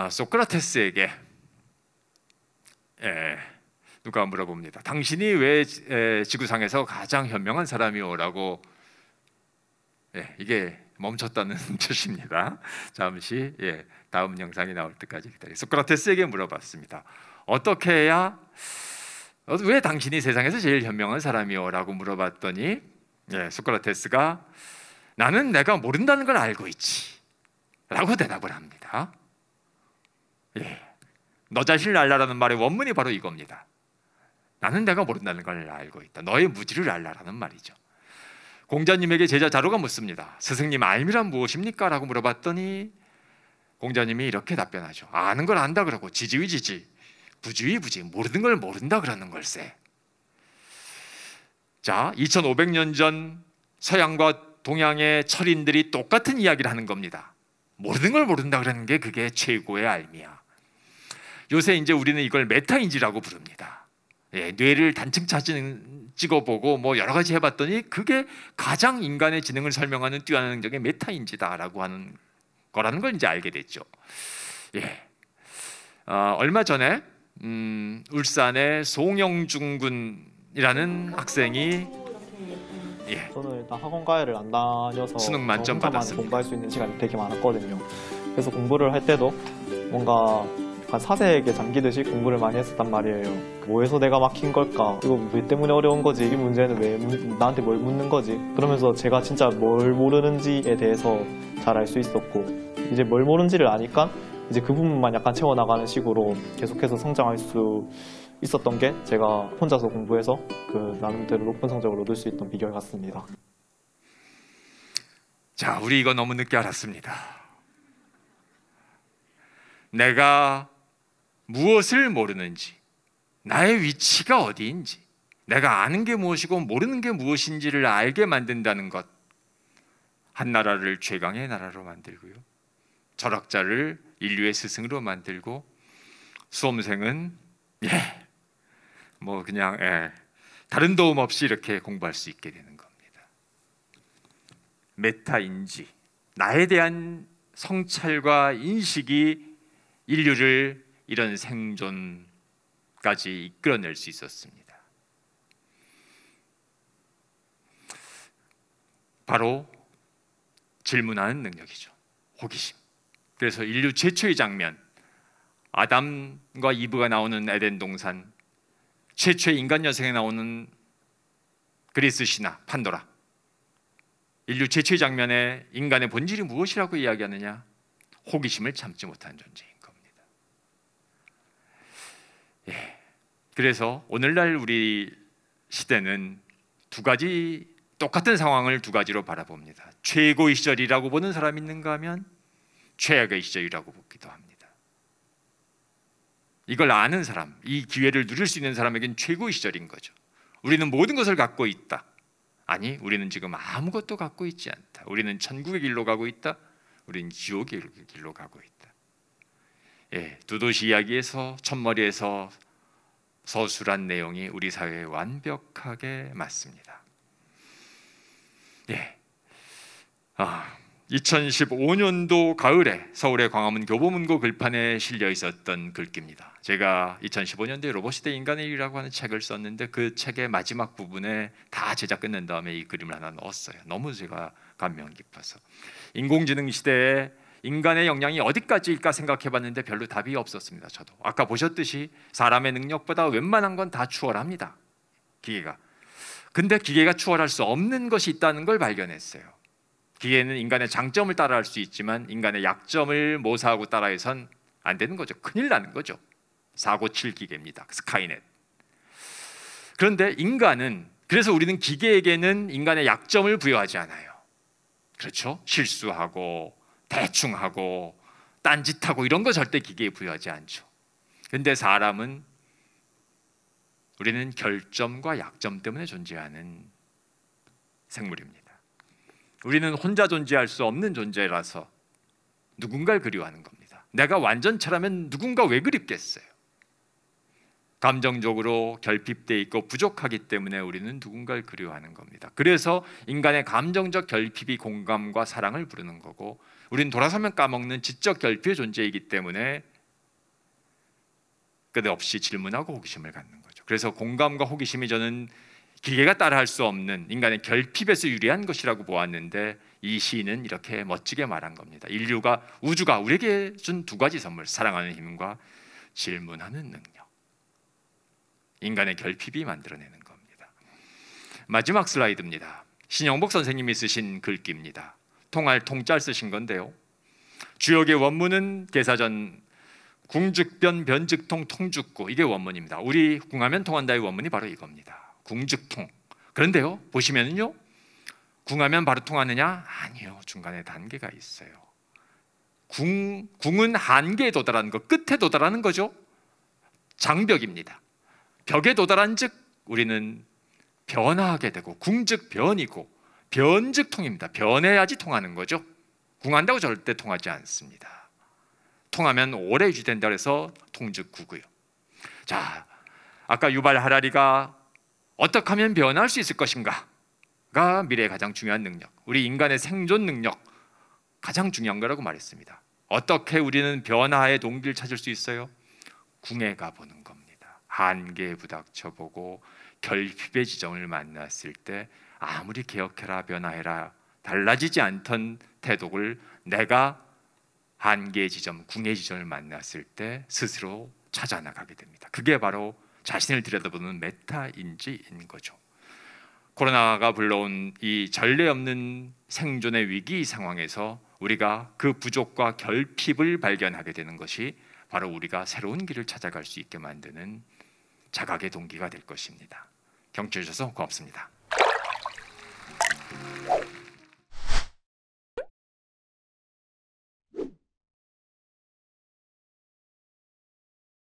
소크라테스에게 누가 물어봅니다. 당신이 왜 지구상에서 가장 현명한 사람이오라고 이게 멈췄다는 뜻입니다. 잠시 다음 영상이 나올 때까지 기다려. 소크라테스에게 물어봤습니다. 어떻게 해야 왜 당신이 세상에서 제일 현명한 사람이요? 라고 물어봤더니 소크라테스가 나는 내가 모른다는 걸 알고 있지 라고 대답을 합니다. 너 자신을 알라라는 말의 원문이 바로 이겁니다. 나는 내가 모른다는 걸 알고 있다. 너의 무지를 알라라는 말이죠. 공자님에게 제자 자루가 묻습니다. 스승님, 알미란 무엇입니까? 라고 물어봤더니 공자님이 이렇게 답변하죠. 아는 걸 안다 그러고 지지의 지지, 부지의 부지, 모르는 걸 모른다 그러는 걸세. 자, 2500년 전 서양과 동양의 철인들이 똑같은 이야기를 하는 겁니다. 모르는 걸 모른다 그러는 게 그게 최고의 알미야. 요새 이제 우리는 이걸 메타인지라고 부릅니다. 뇌를 단층 사진 찍어보고 뭐 여러 가지 해봤더니 그게 가장 인간의 지능을 설명하는 뛰어난 능력의 메타인지다라고 하는 거라는 걸 이제 알게 됐죠. 얼마 전에 울산의 송영중 군이라는 학생이 저는 일단 학원 과외를 안 다녀서 수능 만점 받았습니다. 공부할 수 있는 시간이 되게 많았거든요. 그래서 공부를 할 때도 뭔가 약간 사색에 잠기듯이 공부를 많이 했었단 말이에요. 뭐에서 내가 막힌 걸까? 이거 왜 때문에 어려운 거지? 이 문제는 왜 나한테 뭘 묻는 거지? 그러면서 제가 진짜 뭘 모르는지에 대해서 잘 알 수 있었고, 이제 뭘 모르는지를 아니까 이제 그 부분만 약간 채워나가는 식으로 계속해서 성장할 수 있었던 게 제가 혼자서 공부해서 그 나름대로 높은 성적을 얻을 수 있던 비결 같습니다. 자, 우리 이거 너무 늦게 알았습니다. 내가 무엇을 모르는지, 나의 위치가 어디인지, 내가 아는 게 무엇이고 모르는 게 무엇인지를 알게 만든다는 것, 한 나라를 최강의 나라로 만들고요, 철학자를 인류의 스승으로 만들고, 수험생은 뭐 그냥 다른 도움 없이 이렇게 공부할 수 있게 되는 겁니다. 메타인지, 나에 대한 성찰과 인식이 인류를 이런 생존까지 이끌어낼 수 있었습니다. 바로 질문하는 능력이죠. 호기심. 그래서 인류 최초의 장면, 아담과 이브가 나오는 에덴 동산, 최초의 인간 여성에 나오는 그리스 신화 판도라, 인류 최초의 장면에 인간의 본질이 무엇이라고 이야기하느냐? 호기심을 참지 못한 존재인 겁니다. 그래서 오늘날 우리 시대는 두 가지, 똑같은 상황을 두 가지로 바라봅니다. 최고의 시절이라고 보는 사람이 있는가 하면 최악의 시절이라고 보기도 합니다. 이걸 아는 사람, 이 기회를 누릴 수 있는 사람에겐 최고의 시절인 거죠. 우리는 모든 것을 갖고 있다. 아니, 우리는 지금 아무것도 갖고 있지 않다. 우리는 천국의 길로 가고 있다. 우리는 지옥의 길로 가고 있다. 두도시 이야기에서 첫머리에서 서술한 내용이 우리 사회에 완벽하게 맞습니다. 2015년도 가을에 서울의 광화문 교보문고 글판에 실려 있었던 글귀입니다. 제가 2015년도에 로봇시대 인간의 일이라고 하는 책을 썼는데 그 책의 마지막 부분에 다 제작 끝낸 다음에 이 그림을 하나 넣었어요. 너무 제가 감명 깊어서. 인공지능 시대에 인간의 역량이 어디까지일까 생각해봤는데 별로 답이 없었습니다. 저도 아까 보셨듯이 사람의 능력보다 웬만한 건 다 추월합니다, 기계가. 근데 기계가 추월할 수 없는 것이 있다는 걸 발견했어요. 기계는 인간의 장점을 따라할 수 있지만 인간의 약점을 모사하고 따라해선 안 되는 거죠. 큰일 나는 거죠. 사고 칠 기계입니다. 스카이넷. 그런데 인간은, 그래서 우리는 기계에게는 인간의 약점을 부여하지 않아요. 그렇죠? 실수하고 대충하고 딴짓하고 이런 거 절대 기계에 부여하지 않죠. 근데 사람은, 우리는 결점과 약점 때문에 존재하는 생물입니다. 우리는 혼자 존재할 수 없는 존재라서 누군가를 그리워하는 겁니다. 내가 완전체라면 누군가 왜 그립겠어요? 감정적으로 결핍되어 있고 부족하기 때문에 우리는 누군가를 그리워하는 겁니다. 그래서 인간의 감정적 결핍이 공감과 사랑을 부르는 거고, 우리는 돌아서면 까먹는 지적 결핍의 존재이기 때문에 끝없이 질문하고 호기심을 갖는 거죠. 그래서 공감과 호기심이 저는 기계가 따라할 수 없는 인간의 결핍에서 유래한 것이라고 보았는데 이 시인은 이렇게 멋지게 말한 겁니다. 인류가 우주가 우리에게 준 두 가지 선물, 사랑하는 힘과 질문하는 능력. 인간의 결핍이 만들어내는 겁니다. 마지막 슬라이드입니다. 신영복 선생님이 쓰신 글귀입니다. 통할 통자를 쓰신 건데요. 주역의 원문은 계사전 궁즉변 변즉통 통즉구, 이게 원문입니다. 우리 궁하면 통한다의 원문이 바로 이겁니다. 궁즉통. 그런데요, 보시면은요, 궁하면 바로 통하느냐? 아니요, 중간에 단계가 있어요. 궁은 한계에 도달하는 것, 끝에 도달하는 거죠. 장벽입니다. 벽에 도달한 즉 우리는 변화하게 되고, 궁즉 변이고 변즉 통입니다. 변해야지 통하는 거죠. 궁한다고 절대 통하지 않습니다. 통하면 오래 유지된다 그래서 통즉구고요. 자, 아까 유발 하라리가 어떻게 하면 변할 수 있을 것인가가 미래의 가장 중요한 능력, 우리 인간의 생존 능력 가장 중요한 거라고 말했습니다. 어떻게 우리는 변화의 동기를 찾을 수 있어요? 궁에 가보는 겁니다. 한계에 부닥쳐보고 결핍의 지점을 만났을 때 아무리 개혁해라 변화해라 달라지지 않던 태도를 내가 한계의 지점, 궁의 지점을 만났을 때 스스로 찾아나가게 됩니다. 그게 바로 자신을 들여다보는 메타인지인 거죠. 코로나가 불러온 이 전례 없는 생존의 위기 상황에서 우리가 그 부족과 결핍을 발견하게 되는 것이 바로 우리가 새로운 길을 찾아갈 수 있게 만드는 자각의 동기가 될 것입니다. 경청해 주셔서 고맙습니다.